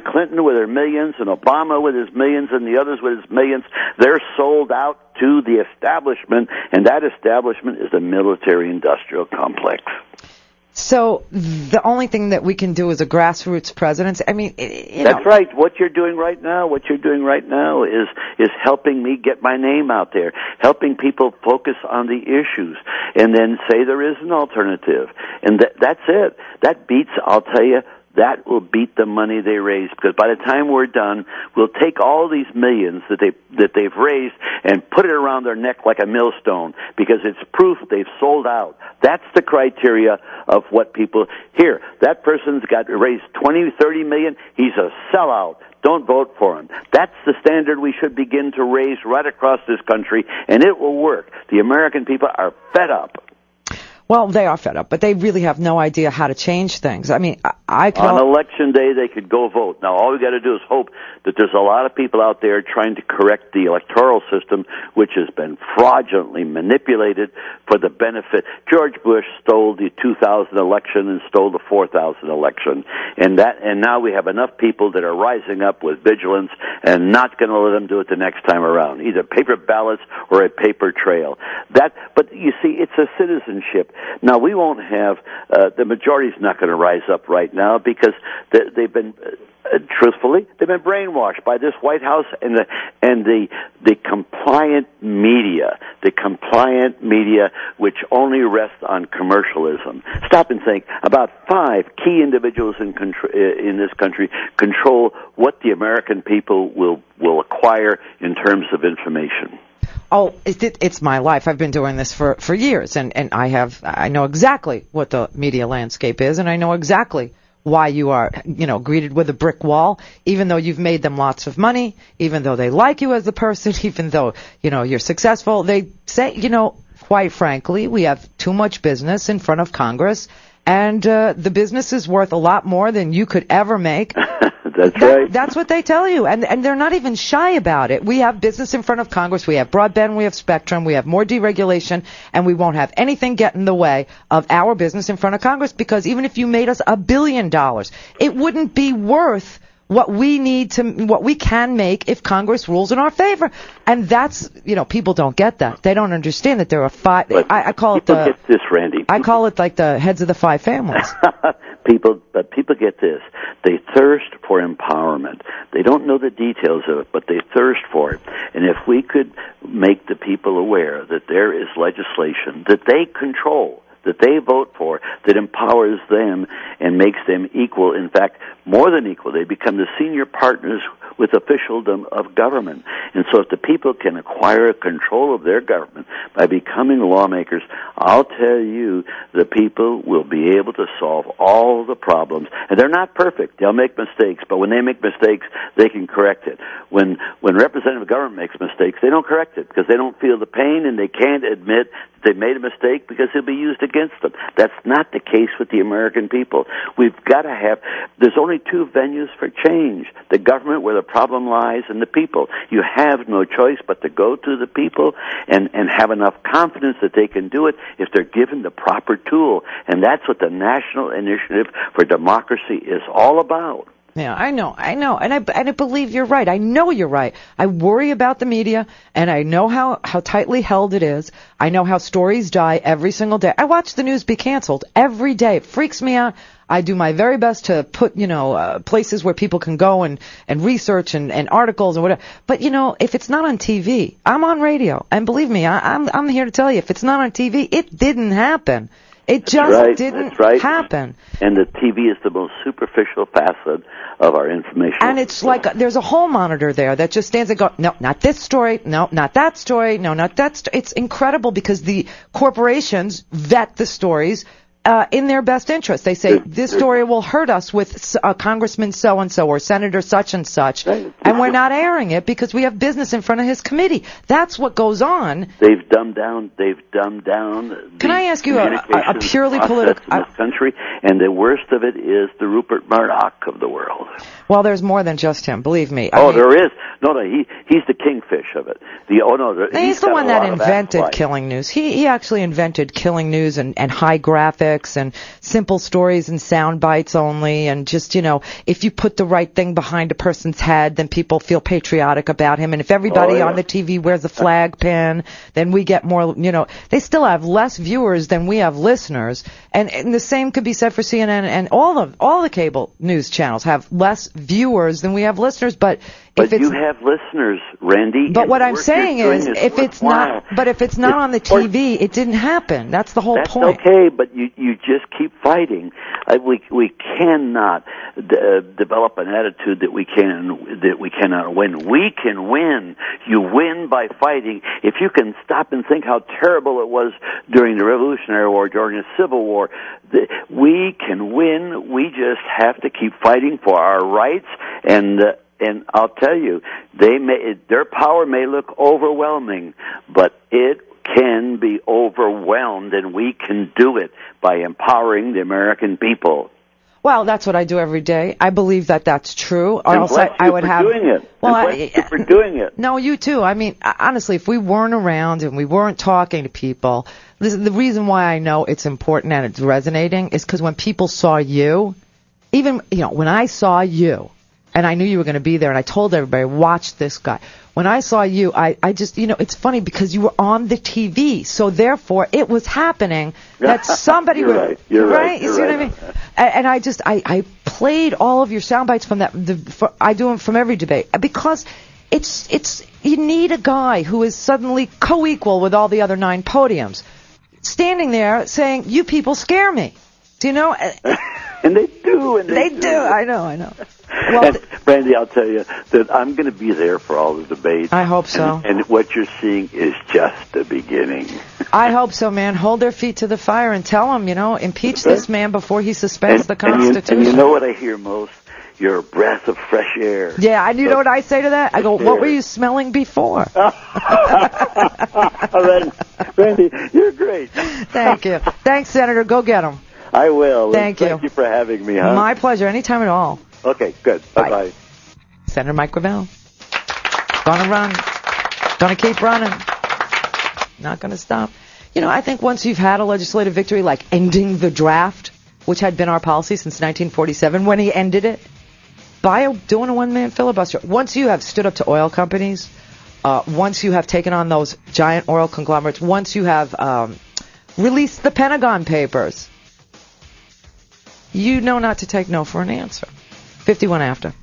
Clinton with her millions and Obama with his millions and the others with his millions, they're sold out to the establishment, and that establishment is the military-industrial complex. So the only thing that we can do is a grassroots presidency. I mean, That's right. What you're doing right now is helping me get my name out there, helping people focus on the issues, and then say there is an alternative. And that's it. That beats, I'll tell you, that will beat the money they raise, because by the time we're done, we'll take all these millions that they've raised and put it around their neck like a millstone, because it's proof they've sold out. That's the criteria of what people here. That person's got raised 20, 30 million. He's a sellout. Don't vote for him. That's the standard we should begin to raise right across this country, and it will work. The American people are fed up. Well, they are fed up, but they really have no idea how to change things. I mean, on election day, they could go vote. Now, all we got to do is hope that there's a lot of people out there trying to correct the electoral system, which has been fraudulently manipulated for the benefit. George Bush stole the 2000 election and stole the 4000 election, and now we have enough people that are rising up with vigilance and not going to let them do it the next time around, either paper ballots or a paper trail. But you see, it's a citizenship. Now, we won't have, the majority's not going to rise up right now because they've been, truthfully, they've been brainwashed by this White House and the compliant media, which only rests on commercialism. Stop and think. About 5 key individuals in this country control what the American people will acquire in terms of information. Oh, it's my life. I've been doing this for years, and I know exactly what the media landscape is, and I know exactly why you are, greeted with a brick wall, even though you've made them lots of money, even though they like you as a person, even though, you're successful. They say, quite frankly, we have too much business in front of Congress, and the business is worth a lot more than you could ever make. That's right. That's what they tell you, and they're not even shy about it. We have business in front of Congress. We have broadband, we have spectrum, we have more deregulation, and we won't have anything get in the way of our business in front of Congress, because even if you made us $1 billion, it wouldn't be worth what we can make if Congress rules in our favor. And that's, people don't get that. They don't understand that there are 5, I call it get this, Randy. I call it like the heads of the 5 families. People get this. They thirst for empowerment. They don't know the details of it, but they thirst for it. And if we could make the people aware that there is legislation that they control, that they vote for, that empowers them and makes them equal, in fact, more than equal. They become the senior partners with officialdom of government. And so if the people can acquire control of their government by becoming lawmakers, I'll tell you, the people will be able to solve all the problems. And they're not perfect. They'll make mistakes, but when they make mistakes, they can correct it. When representative government makes mistakes, they don't correct it because they don't feel the pain and they can't admit they made a mistake because it'll be used against them. That's not the case with the American people. We've got to have, there's only 2 venues for change: the government, where the problem lies, and the people. You have no choice but to go to the people and have enough confidence that they can do it if they're given the proper tool. And that's what the National Initiative for Democracy is all about. Yeah, I know, and I believe you're right. I know you're right. I worry about the media, and I know how tightly held it is. I know how stories die every single day. I watch the news be canceled every day. It freaks me out. I do my very best to put, places where people can go and research and articles and whatever. But, if it's not on TV, I'm on radio. And believe me, I'm here to tell you, if it's not on TV, it didn't happen. It just didn't happen. And the TV is the most superficial facet of our information. And it's like there's a hall monitor there that just stands and goes, no, not this story, no, not that story, no, not that story. It's incredible because the corporations vet the stories in their best interest. They say, this story will hurt us with Congressman so-and-so or Senator such-and-such, and we're not airing it because we have business in front of his committee. That's what goes on. They've dumbed down. Can I ask you a purely political in this country, and the worst of it is the Rupert Murdoch of the world. Well, there's more than just him, believe me. There is. No, he's the kingfish of it. He's the one that invented killing. killing news. He actually invented killing news and high graphics and simple stories and sound bites only, and just, if you put the right thing behind a person's head, then people feel patriotic about him. And if everybody on the TV wears a flag pin, then we get more, they still have less viewers than we have listeners. And the same could be said for CNN, and all the cable news channels have less viewers than we have listeners. But you have listeners, Randy. But what I'm saying is, if it's not on the TV, it didn't happen. That's the whole point. That's okay, but you just keep fighting. We cannot develop an attitude that we cannot win. We can win. You win by fighting. If you can stop and think how terrible it was during the Revolutionary War, during the Civil War, we can win. We just have to keep fighting for our rights. And I'll tell you, their power may look overwhelming, but it can be overwhelmed, and we can do it by empowering the American people. Well, that's what I do every day. I believe that that's true. Or else I would have. Doing it. Well, bless you for doing it. No, you too. I mean, honestly, if we weren't around and we weren't talking to people, the reason why I know it's important and it's resonating is because when people saw you, even when I saw you, and I knew you were going to be there, and I told everybody, watch this guy. When I saw you, I just, it's funny because you were on the TV, so therefore it was happening that somebody You're right. You're right. You see what I mean? And I played all of your sound bites from that. I do them from every debate because it's you need a guy who is suddenly co-equal with all the other 9 podiums, standing there saying, "You people scare me." Do you know? And they do. They do. I know. Well, and Randy, I'll tell you that I'm going to be there for all the debates. I hope so. And what you're seeing is just the beginning. I hope so, man. Hold their feet to the fire and tell them, impeach this man before he suspends the Constitution. And you know what I hear most? You're a breath of fresh air. Yeah, and you know what I say to that? I go, what were you smelling before? Randy, you're great. Thank you. Thanks, Senator. Go get him. I will. Thank you. Thank you for having me, huh? My pleasure. Anytime at all. Okay, good. Bye-bye. Senator Mike Gravel. Gonna run. Gonna keep running. Not gonna stop. I think once you've had a legislative victory like ending the draft, which had been our policy since 1947, when he ended it, by doing a one-man filibuster, once you have stood up to oil companies, once you have taken on those giant oil conglomerates, once you have released the Pentagon Papers, you know not to take no for an answer. 51 after.